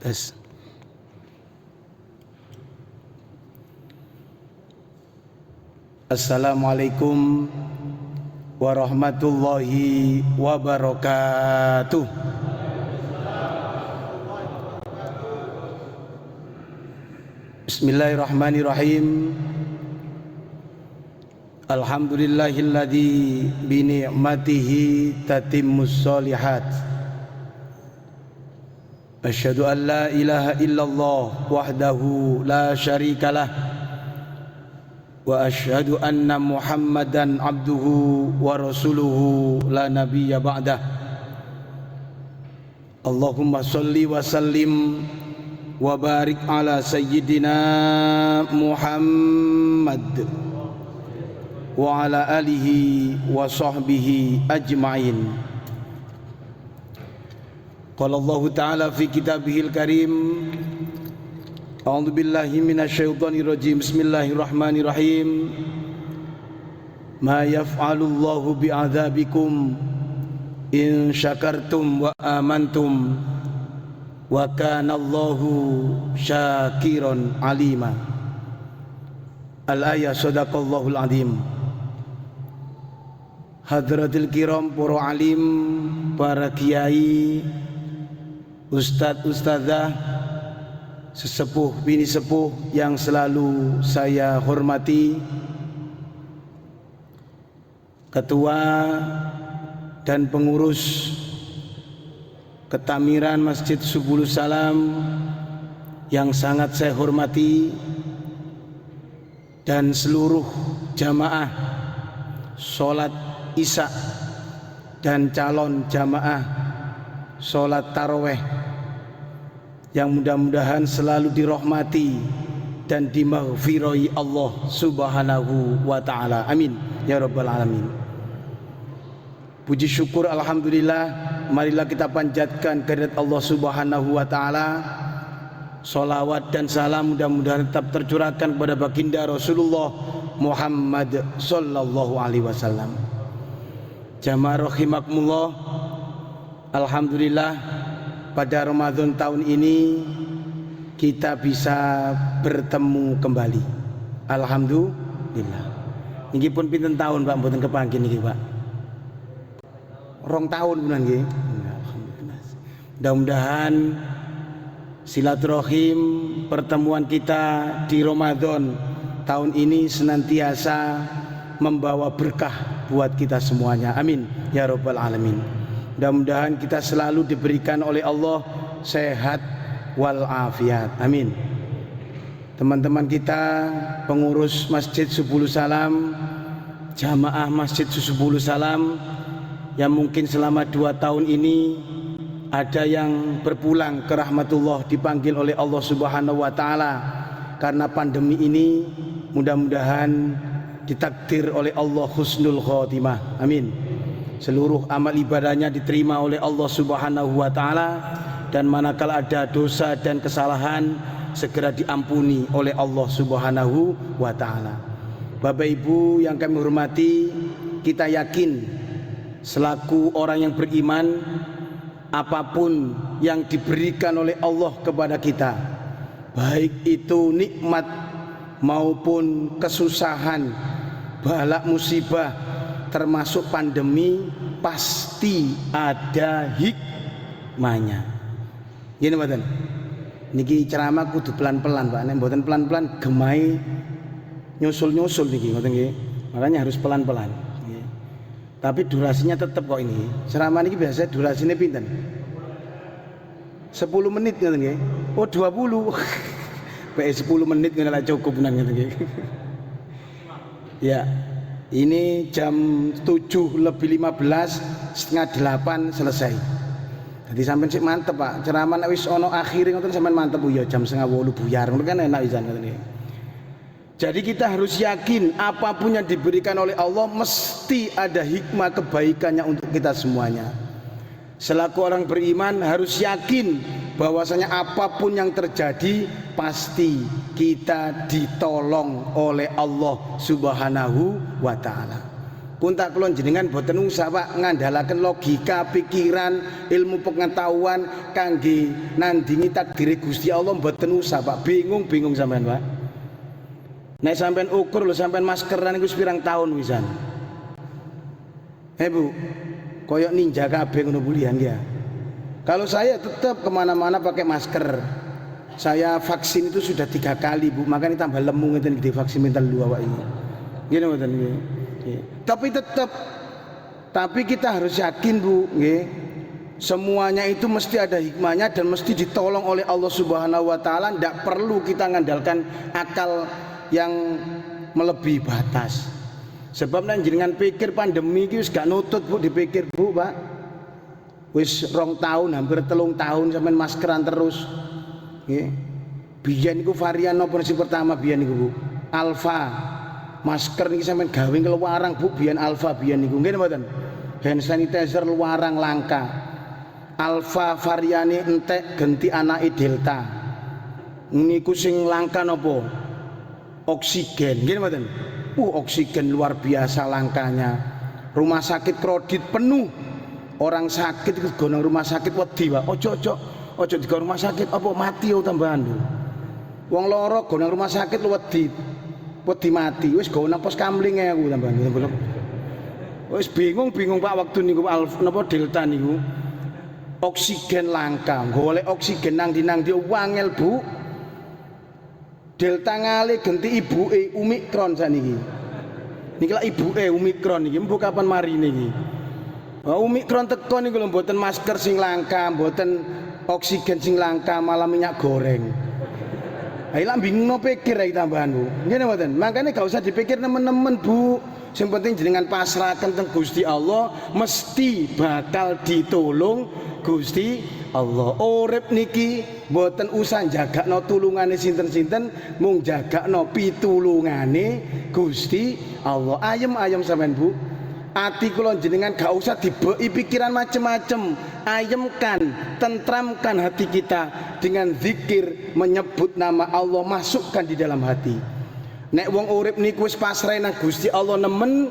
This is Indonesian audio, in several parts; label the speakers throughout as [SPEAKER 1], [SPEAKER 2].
[SPEAKER 1] Tes. Assalamualaikum warahmatullahi wabarakatuh. Bismillahirrahmanirrahim. Alhamdulillahilladzi bi ni'matihi tatimmus sholihat. Asyhadu an la ilaha illallah wahdahu la syarikalah wa asyhadu anna Muhammadan abduhu wa rasuluhu la nabiyya ba'dah. Allahumma sholli wa sallim wa barik ala sayyidina Muhammad wa ala alihi wa sahbihi ajma'in. Qala Allah Ta'ala fi kitabihil karim, a'udzu billahi minasyaitonir rajim. Bismillahirrahmanirrahim. Ma yaf'alu Allahu bi'adzabikum in syakartum wa amantum wa kana Allahu syakiran alima. Al-ayah. Shadaqallahul azim. Hadratil kiram, para alim, para kiai, ustadz, ustadzah, sesepuh, bini sepuh yang selalu saya hormati, ketua dan pengurus ketamiran Masjid Subulus Salam yang sangat saya hormati, dan seluruh jamaah sholat isya dan calon jamaah sholat taraweh yang mudah-mudahan selalu dirahmati dan dimaghfiroi Allah subhanahu wa ta'ala. Amin ya rabbal alamin. Puji syukur alhamdulillah, marilah kita panjatkan kehadirat Allah subhanahu wa ta'ala. Salawat dan salam mudah-mudahan tetap tercurahkan kepada baginda Rasulullah Muhammad sallallahu alaihi wasallam. Jamaah rahimakumullah, alhamdulillah pada Ramadan tahun ini kita bisa bertemu kembali. Alhamdulillah. Niki pun pinten tahun Pak mboten kepanggih niki Pak. 2 tahun benar nggih. Alhamdulillah. Mudah-mudahan silaturahim pertemuan kita di Ramadan tahun ini senantiasa membawa berkah buat kita semuanya. Amin ya rabbal alamin. Mudah-mudahan kita selalu diberikan oleh Allah sehat wal afiat. Amin. Teman-teman kita pengurus Masjid Subulus Salam, jamaah Masjid Subulus Salam yang mungkin selama 2 tahun ini ada yang berpulang ke rahmatullah, dipanggil oleh Allah subhanahu wa ta'ala karena pandemi ini, mudah-mudahan ditakdir oleh Allah husnul khotimah. Amin. Seluruh amal ibadahnya diterima oleh Allah subhanahu wa ta'ala, dan manakala ada dosa dan kesalahan segera diampuni oleh Allah subhanahu wa ta'ala. Bapak Ibu yang kami hormati, kita yakin selaku orang yang beriman, apapun yang diberikan oleh Allah kepada kita, baik itu nikmat maupun kesusahan, balak musibah, termasuk pandemi, pasti ada hikmahnya. Gini mboten, niki ceramah kudu pelan-pelan Pak. Nek mboten pelan-pelan gemai nyusul-nyusul niki, ngoten nggih. Makanya harus pelan-pelan. Tapi durasinya tetap kok ini. Ceramah niki biasa durasinya pinten? 10 menit ngoten nggih. Oh 20. PS 10 menit ngene lah cukup nang ngoten nggih. Ya. Ini jam 7:15, setengah 8 selesai. Jadi sampean sik mantep Pak. Ceramah nek wis ana akhire ngoten sampean mantep ya jam 7:30 buyar. Ngono kan enak pisan ngoten nggih. Jadi kita harus yakin apapun yang diberikan oleh Allah mesti ada hikmah kebaikannya untuk kita semuanya. Selaku orang beriman harus yakin bahwasanya apapun yang terjadi pasti kita ditolong oleh Allah subhanahu wa ta'ala. Kuntak kulon jenengan boten usah Pak ngandhalaken logika, pikiran, ilmu pengetahuan kangge nandingi takdir Gusti Allah boten usah Pak. Bingung sampean Pak. Nek sampean ukur lho sampean maskeran iku pirang tahun wisan. Bu, koyok ninja kabeh ngono bulian ya. Kalau saya tetap kemana-mana pakai masker. Saya vaksin itu sudah 3 kali Bu, makanya tambah lemu ngeten gede vaksin mental 2 Pak ini. Gini ngoten nggih. Tapi kita harus yakin Bu, nggih. Semuanya itu mesti ada hikmahnya dan mesti ditolong oleh Allah Subhanahu wa taala, ndak perlu kita ngandalkan akal yang melebihi batas. Sebab nek jenengan pikir pandemi iki wis gak nutut Bu dipikir Bu, Pak. Wis 2 tahun, hampir 3 tahun sampean maskeran terus. Nggih. Biyen niku varian napa sing pertama biyen niku Bu? Alfa. Masker niki sampean gawe keluarang Bu, biyen alfa biyen niku nggih mboten. Hand sanitizer luarang langka. Alfa variane entek ganti anake delta. Niku sing langka napa? Oksigen nggih mboten. Oksigen luar biasa langkanya. Rumah sakit kredit penuh. Orang sakit iku gonang rumah sakit wedi Pak. Ojo di rumah sakit apa mati tambahan lho. Wong loro gonang rumah sakit wedi mati, wis gawe nang pos kamling aku tambahan. Wis bingung Pak waktu niku napa delta niku. Oksigen langka, golek oksigen nang di wangel Bu. Delta ngale ganti ibuke Omikron saniki. Niki lak ibuke Omikron iki mbok kapan marine iki. Omikron teko niku lho mboten masker sing langka, mboten oksigen sing langka, malah minyak goreng. Ayo lah bingung pikir ae tambahan Bu. Ngene mboten. Makane gak usah dipikir nemen-nemen Bu. Sing penting jenengan pasrahkan teng Gusti Allah, mesti bakal ditulung Gusti Allah. Urip niki mboten usah jagakno tulungane sinten-sinten, mung jagakno pitulungane Gusti Allah. Ayem sampean Bu. Ati kula jenengan gak usah dibeki pikiran macem-macem. Ayemkan, tentramkan hati kita dengan zikir, menyebut nama Allah, masukkan di dalam hati. Nek wong urip niku wis pasrah nang Gusti Allah nemen,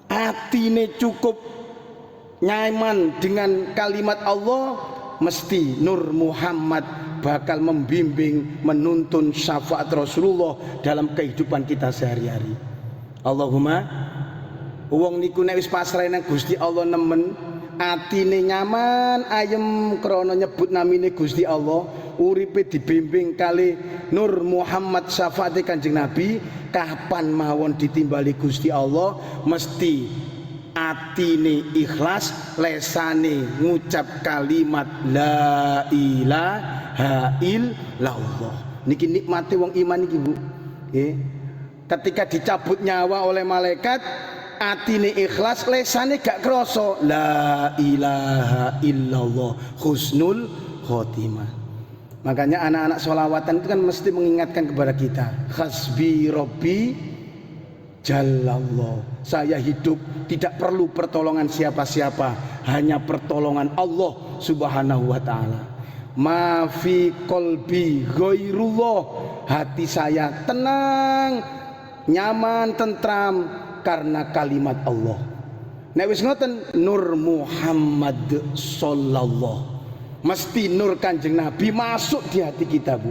[SPEAKER 1] atine cukup nyaman dengan kalimat Allah, mesti Nur Muhammad bakal membimbing, menuntun syafaat Rasulullah dalam kehidupan kita sehari-hari. Allahumma, wong niku nek wis pasrah nang Gusti Allah nemen, atine nyaman ayem krana nyebut namine Gusti Allah, uripe dibimbing kali Nur Muhammad syafaate Kanjeng Nabi, kapan mawon ditimbali Gusti Allah mesti atine ikhlas, lesane ngucap kalimat la ilaha illallah. Niki nikmate wong iman iki Bu. Nggih. Ketika dicabut nyawa oleh malaikat, atine ikhlas, lesane gak kroso la ilaha illallah, husnul khotimah. Makanya anak-anak sholawatan itu kan mesti mengingatkan kepada kita, hasbi robbi jalallah. Saya hidup tidak perlu pertolongan siapa-siapa, hanya pertolongan Allah Subhanahu wa ta'ala. Ma fi qalbi ghairullah, hati saya tenang, nyaman, tentram karena kalimat Allah. Nek wis ngoten Nur Muhammad sallallahu, mesti nur Kanjeng Nabi masuk di hati kita Bu.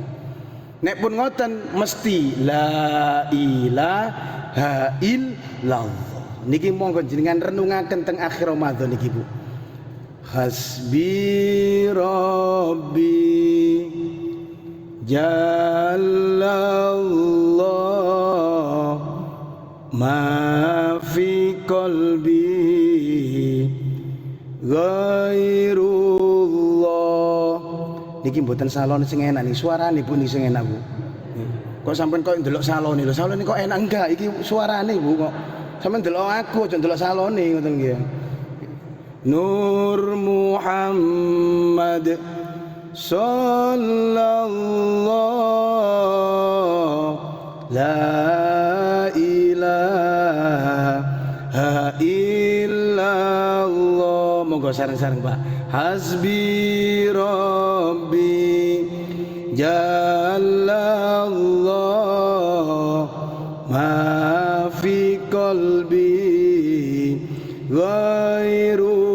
[SPEAKER 1] Nek pun ngoten mesti la ilaha illallah. Niki monggo jenengan renungaken teng akhir Ramadan niki Bu. Hasbi Rabbi Jalallah ma fi qalbi ghairullah. Niki mboten salon sing enak nih, suarane Bu niki sing enak Bu. Kok sampean kok ndelok salone lho, salone kok enak enggak? Iki suarane Bu kok. Sampeyan ndelok aku aja ndelok salone ngoten nggih. Nur Muhammad sallallahu la ilaha illallah. Monggo sareng-sareng Pak. Hasbi Rabbi Jalallah ma fi qalbi ghairullah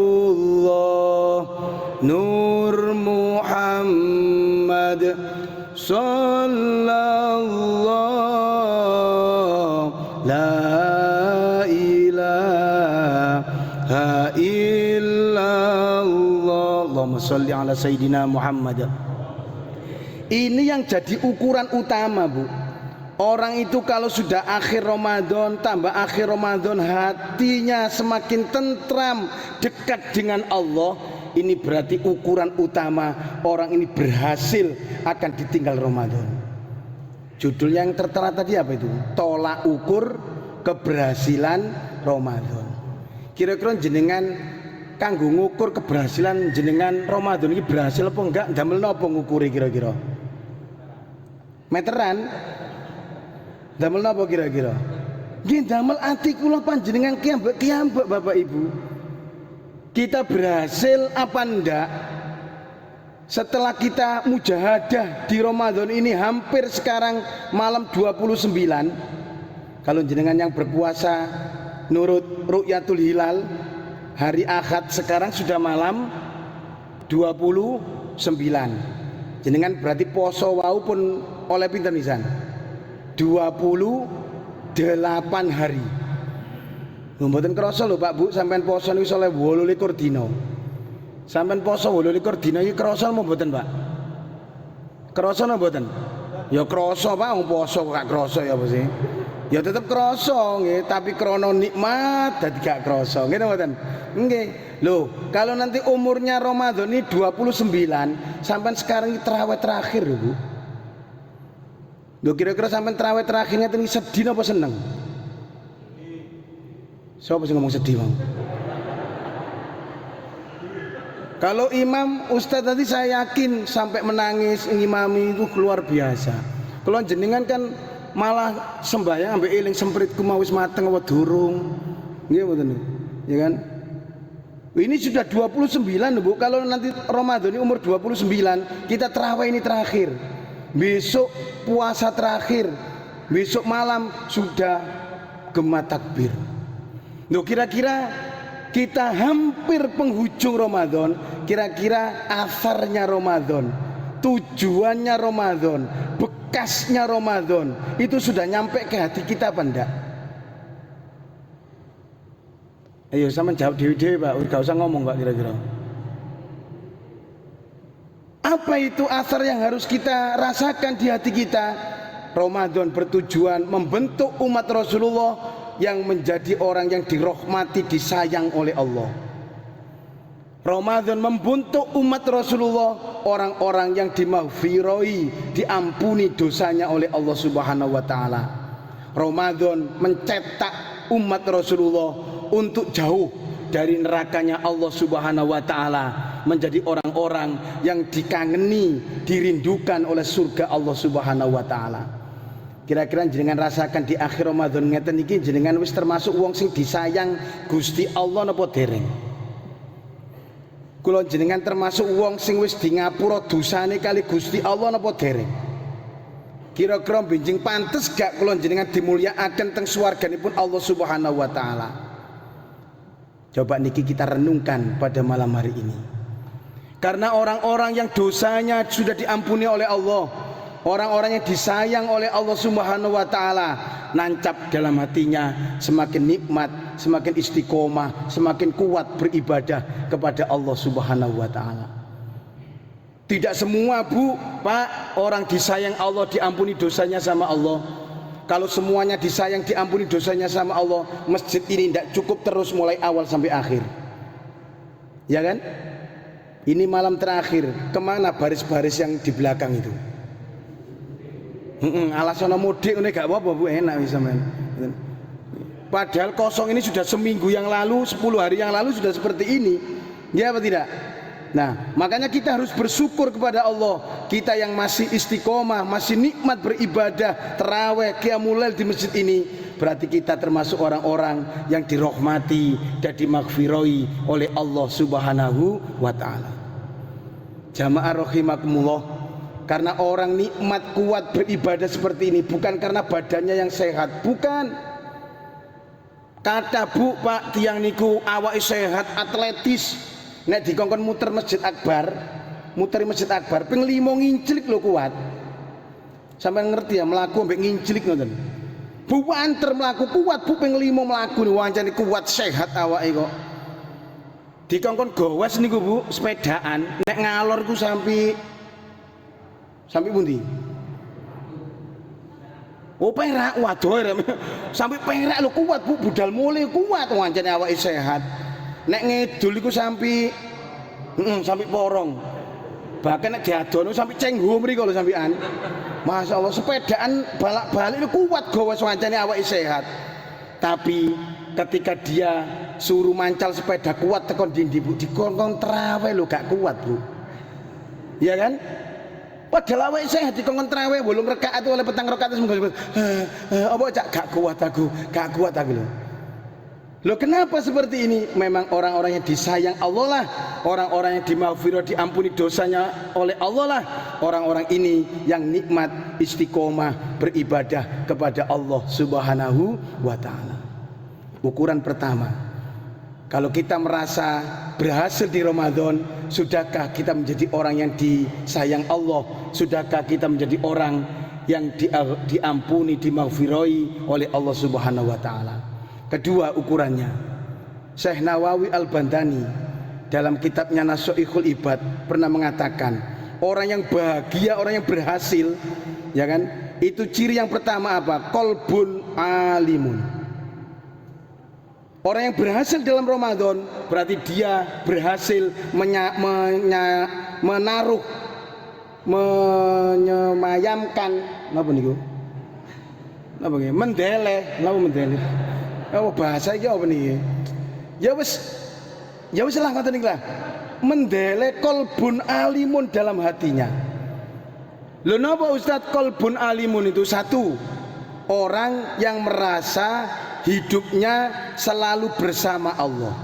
[SPEAKER 1] Nur Muhammad sallallahu la ilaha illallah. Allahumma sholli ala sayyidina Muhammad. Ini yang jadi ukuran utama, Bu. Orang itu kalau sudah akhir Ramadan, tambah akhir Ramadan, hatinya semakin tentram, dekat dengan Allah. Ini berarti ukuran utama orang ini berhasil akan ditinggal Ramadan. Judul yang tertera tadi apa itu? Tolak ukur keberhasilan Ramadan. Kira-kira jenengan kanggo ngukur keberhasilan jenengan Ramadan ini berhasil apa enggak? Damel napa ngukuri kira-kira? Meteran? Damel napa kira-kira? Nggih damel ati kula panjenengan kiambek Bapak Ibu. Kita berhasil apa enggak setelah kita mujahadah di Ramadan ini hampir sekarang malam 29. Kalau jenengan yang berpuasa nurut Ru'yatul Hilal hari Ahad sekarang sudah malam 29. Jenengan berarti poso wau pun oleh pinten pisan 28 hari. Mboten krasa lho Pak Bu, sampean poso niku oleh 28 dina. Sampean poso 28 dina iki krasa apa mboten, Pak? Krasa napa mboten? Ya krasa, Pak, wong poso kok gak krasa ya apa sih? Ya tetep krasa nggih, tapi krana nikmat dadi gak krasa. Nggih mboten? Nggih. Loh, kalau nanti umurnya Ramadan ini 29, sampean sekarang ini tarawih terakhir lho, Bu. Loh kira-kira sampean tarawih terakhirnya ini sedih apa seneng? Siapa sih ngomong sedih, Bang? Kalau imam Ustadz tadi saya yakin sampai menangis ngimami itu luar biasa. Kalau jenengan kan malah sembahyang ambek eling sempritku mau wis mateng apa durung. Nggih mboten. Ya kan? Ini sudah 29 Bu. Kalau nanti Ramadan ini umur 29, kita tarawih ini terakhir. Besok puasa terakhir. Besok malam sudah gema takbir. Loh kira-kira kita hampir penghujung Ramadan, kira-kira asarnya Ramadan, tujuannya Ramadan, bekasnya Ramadan itu sudah nyampe ke hati kita apa enggak? Ayo sama jawab dewi-dewi Pak, gak usah ngomong Pak kira-kira. Apa itu asar yang harus kita rasakan di hati kita? Ramadan bertujuan membentuk umat Rasulullah yang menjadi orang yang dirahmati, disayang oleh Allah. Ramadan membentuk umat Rasulullah orang-orang yang dimaghfiroi, diampuni dosanya oleh Allah Subhanahu wa taala. Ramadan mencetak umat Rasulullah untuk jauh dari nerakanya Allah Subhanahu wa taala, menjadi orang-orang yang dikangeni, dirindukan oleh surga Allah Subhanahu wa taala. Kira-kira jenengan rasakan di akhir Ramadan ngeten iki jenengan wis termasuk wong sing disayang Gusti Allah napa dereng? Kula jenengan termasuk wong sing wis di ngapura dosane kali Gusti Allah napa dereng? Kira-kira benjing pantes gak kula jenengan dimulyakaken teng swarganipun Allah Subhanahu wa taala? Coba niki kita renungkan pada malam hari ini. Karena orang-orang yang dosanya sudah diampuni oleh Allah, orang-orang yang disayang oleh Allah Subhanahu wa taala, nancap dalam hatinya semakin nikmat, semakin istiqomah, semakin kuat beribadah kepada Allah Subhanahu wa taala. Tidak semua Bu, Pak, orang disayang Allah diampuni dosanya sama Allah. Kalau semuanya disayang diampuni dosanya sama Allah, masjid ini tidak cukup terus mulai awal sampai akhir. Ya kan? Ini malam terakhir, kemana baris-baris yang di belakang itu? Alasan mudik ini gak apa-apa Bu, enak bisa main. Padahal kosong ini sudah seminggu yang lalu, 10 hari yang lalu sudah seperti ini. Ya apa tidak? Nah, makanya kita harus bersyukur kepada Allah. Kita yang masih istiqomah, masih nikmat beribadah, tarawih, qiyamul lail di masjid ini, berarti kita termasuk orang-orang yang dirahmati dan dimaghfiroi oleh Allah Subhanahu wa taala. Jamaah rahimakumullah, karena orang nikmat kuat beribadah seperti ini bukan karena badannya yang sehat, bukan. Kata Bu Pak tiang niku awake sehat atletis nek dikongkon muter Masjid Akbar, muteri Masjid Akbar ping 5 nginclik lho kuat. Sampeyan ngerti ya mlaku mbek nginclik ngoten. Bu anter mlaku kuat Bu ping 5 mlaku wancane kuat sehat awake kok. Dikongkon gowes niku Bu sepedaan nek ngalor ku sampai pundi? Oh perak, waduh sampai perak lo kuat Bu, budal mulai kuat wancane awake sehat. Nek ngedul iku sampai porong. Bahkan nek diadono sampai cengho mriko lho sampean. Masyaallah sepedaan balak-balik itu kuat gowes wancane awake sehat. Tapi ketika dia suruh mancal sepeda kuat tekon dindi Bu, dikongkon traweh lho gak kuat Bu. Iya kan? Padahal awake sehat dikongkon traweh 8 rakaat oleh petang rakaat semoga apa cak gak kuat aku lho. Loh kenapa seperti ini? Memang orang-orang yang disayang Allah lah, orang-orang yang dimaghfirah diampuni dosanya oleh Allah lah, orang-orang ini yang nikmat istiqomah beribadah kepada Allah Subhanahu wa taala. Ukuran pertama, kalau kita merasa berhasil di Ramadan, sudahkah kita menjadi orang yang disayang Allah? Sudahkah kita menjadi orang yang diampuni, dimaghfirahi oleh Allah Subhanahu wa taala? Kedua ukurannya, Syekh Nawawi Al-Bandani dalam kitabnya Nashaikhul Ibad pernah mengatakan, orang yang bahagia, orang yang berhasil, ya kan? Itu ciri yang pertama apa? Qalbun alimun. Orang yang berhasil dalam Ramadan berarti dia berhasil menaruh, menyemayamkan, napa niku? Napa nggih? Mendeleh, napa mendeleh? Oh bahasa iki apa niki? Ya wis lah ngoten niku lah. Mendeleh qalbun alimun dalam hatinya. Lho napa Ustaz qalbun alimun itu? Satu, orang yang merasa hidupnya selalu bersama Allah.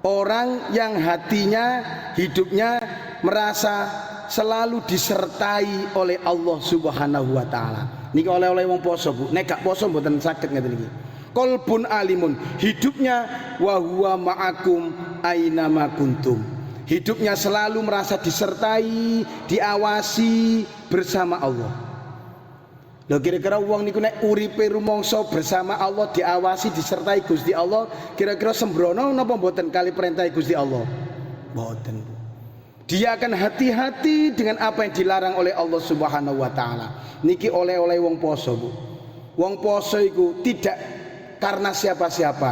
[SPEAKER 1] Orang yang hatinya, hidupnya merasa selalu disertai oleh Allah Subhanahu wa taala. Niki oleh-oleh wong poso Bu. Nek gak poso mboten saged ngeten iki. Qalbun alimun, hidupnya wa huwa ma'akum aina ma kuntum. Hidupnya selalu merasa disertai, diawasi bersama Allah. Lho kira-kira wong niku nek uripe rumangsa bersama Allah, diawasi, disertai Gusti Allah, kira-kira sembrono napa mboten kali perintah Gusti Allah? Mboten. Dia akan hati-hati dengan apa yang dilarang oleh Allah Subhanahu wa taala. Niki oleh-oleh wong poso Bu. Wong poso iku tidak karena siapa-siapa,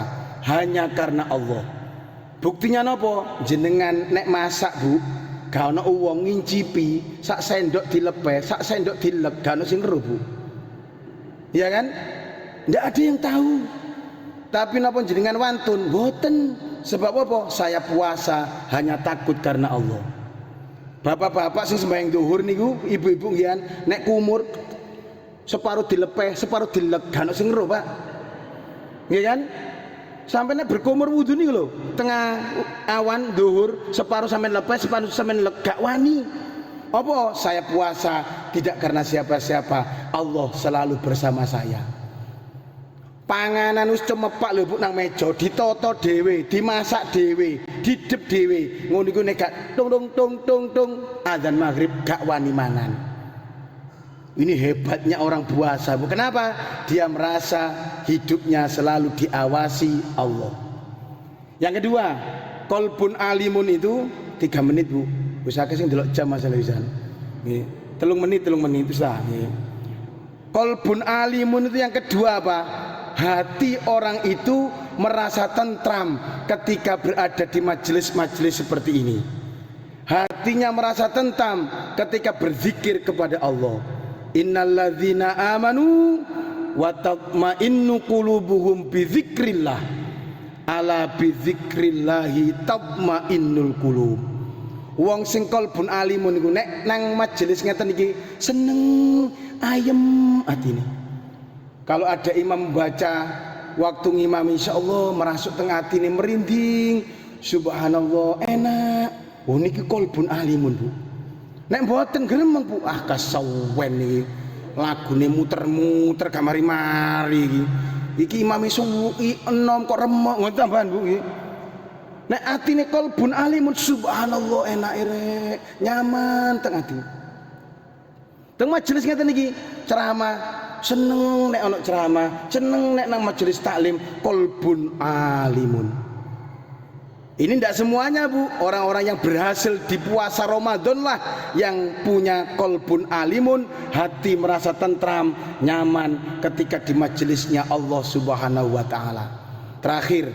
[SPEAKER 1] hanya karena Allah. Buktinya napa? Jenengan nek masak Bu, gak ana wong ngincipi, sak sendok dilepeh, sak sendok dilep, gak ana sing ngeruh Bu. Ya kan? Nggak ada yang tahu. Tapi napa jenengan wantun? Mboten. Sebab apa? Saya puasa hanya takut karena Allah. Bapak-bapak sing sembahyang zuhur niku, ibu-ibu ngian nek kumur separuh dilepeh, separuh dilek, gak ana sing ngeruh Pak. Ya kan? Sampai nek berkumur wudu niku lho, tengah awan zuhur separuh sampean lepeh, separuh sampean lek, gak wani. Apa? Saya puasa tidak karena siapa-siapa, Allah selalu bersama saya. Panganan wis cemepak lho Bu nang meja, ditata dhewe, dimasak dhewe, didep dhewe. Ngono iku nek gak tung azan maghrib gak wani mangan. Ini hebatnya orang puasa Bu. Kenapa? Dia merasa hidupnya selalu diawasi Allah. Yang kedua, qalbun alimun itu 3 menit Bu. Wis akeh sing delok jam masalah wisan. Nggih. 3 menit wis lah nggih. Qalbun alimun itu yang kedua apa? Hati orang itu merasa tentram ketika berada di majelis-majelis seperti ini. Hatinya merasa tentram ketika berzikir kepada Allah. Innalladzina amanu wa tatma'innu qulubuhum bidzikrillah. Ala bidzikrillahi tatma'innul qulub. Wong sing qalbun alimun niku nek nang majelis ngeten iki seneng ayem atine. Kalau ada imam membaca waktu ngimam insyaallah merasuk teng atine merinding, subhanallah enak. Oh niki qalbun alimun Bu. Nek mboten gremeng Bu, kasawen iki lagune muter-muter gak mari-mari iki. Iki imam suwi enom kok remuk ngoten tambahan Bu nggih. Nek atine qalbun alimun subhanallah enak rek, nyaman teng ati. Teng majelis ngeten iki ceramah seneng nek ana ceramah, seneng nek nang majelis taklim qalbun alimun. Ini tidak semuanya Bu, orang-orang yang berhasil di puasa Ramadan lah yang punya qalbun alimun, hati merasa tentram, nyaman ketika di majelisnya Allah Subhanahu wa taala. Terakhir,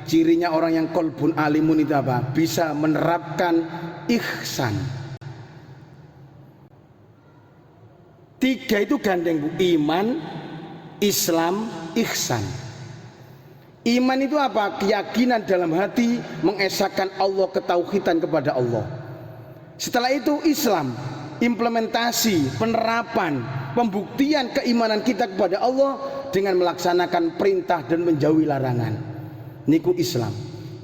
[SPEAKER 1] cirinya orang yang qalbun alimun itu apa? Bisa menerapkan ihsan. 3 itu gandeng Bu, iman, Islam, ihsan. Iman itu apa? Keyakinan dalam hati mengesahkan Allah, ketauhidan kepada Allah. Setelah itu Islam, implementasi, penerapan, pembuktian keimanan kita kepada Allah dengan melaksanakan perintah dan menjauhi larangan. Niku Islam.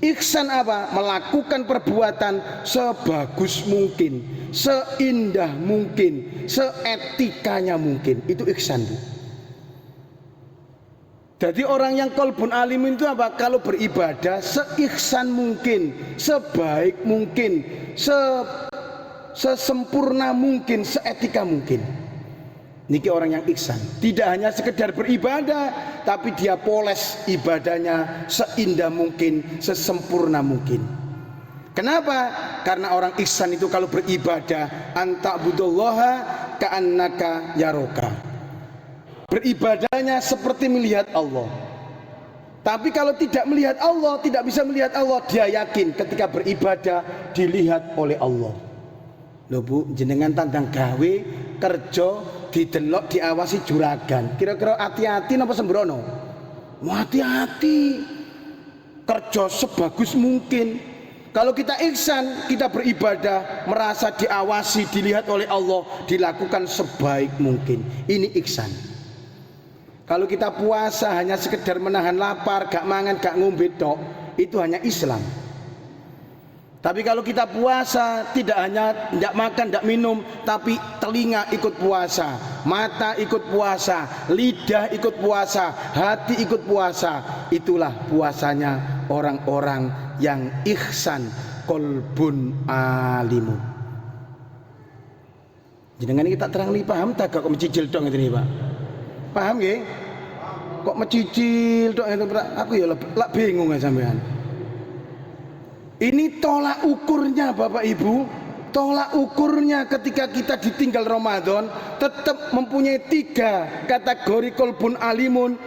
[SPEAKER 1] Ihsan apa? Melakukan perbuatan sebagus mungkin, seindah mungkin, seetikanya mungkin. Itu ihsan Bu. Jadi orang yang qalbun alimin itu apa? Kalau beribadah seihsan mungkin, sebaik mungkin, sesempurna mungkin, seetika mungkin. Niki orang yang ihsan. Tidak hanya sekedar beribadah, tapi dia poles ibadahnya seindah mungkin, sesempurna mungkin. Kenapa? Karena orang ihsan itu kalau beribadah anta'budullaha ka'annaka yaroka. Beribadahnya seperti melihat Allah. Tapi kalau tidak melihat Allah, tidak bisa melihat Allah, dia yakin ketika beribadah dilihat oleh Allah. Loh Bu, jenengan tandang gawe kerja didelok diawasi juragan. Kira-kira hati-hati napa sembrono? Hati-hati. Kerja sebagus mungkin. Kalau kita ihsan, kita beribadah merasa diawasi, dilihat oleh Allah, dilakukan sebaik mungkin. Ini ihsan. Kalau kita puasa hanya sekedar menahan lapar, gak mangan, gak ngombe tok, itu hanya Islam. Tapi kalau kita puasa tidak hanya tidak makan, tidak minum, tapi telinga ikut puasa, mata ikut puasa, lidah ikut puasa, hati ikut puasa, itulah puasanya orang-orang yang ihsan, qalbun alimun. Jenengan kita terang nih, paham tak kok mencicil dong ini Pak? Paham nggih? Kok mencicil tok aku ya lak bingung ya sampean. Ini tolak ukurnya Bapak Ibu, tolak ukurnya ketika kita ditinggal Ramadan tetap mempunyai 3 kategori qalbun alimun.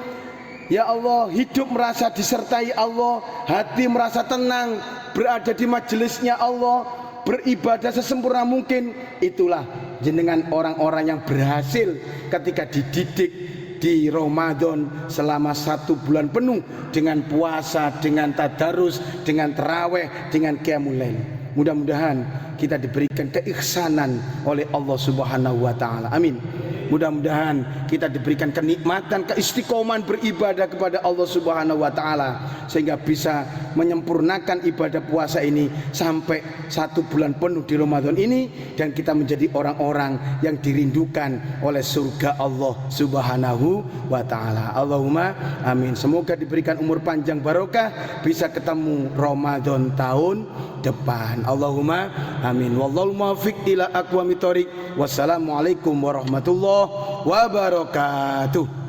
[SPEAKER 1] Ya Allah, hidup merasa disertai Allah, hati merasa tenang, berada di majelisnya Allah, beribadah sesempurna mungkin. Itulah jenengan orang-orang yang berhasil ketika dididik di Ramadan selama 1 bulan penuh dengan puasa, dengan tadarus, dengan taraweh, dengan qiyamul lail. Mudah-mudahan kita diberikan keihsanan oleh Allah Subhanahu wa taala. Amin. Mudah-mudahan kita diberikan kenikmatan, keistiqomahan beribadah kepada Allah Subhanahu wa taala sehingga bisa menyempurnakan ibadah puasa ini sampai 1 bulan penuh di Ramadan ini dan kita menjadi orang-orang yang dirindukan oleh surga Allah Subhanahu wa taala. Allahumma amin. Semoga diberikan umur panjang barokah, bisa ketemu Ramadan tahun depan. Allahumma amin. Wallahul muwaffiq ila aqwamit thoriq. Wassalamualaikum warahmatullahi wabarakatuh.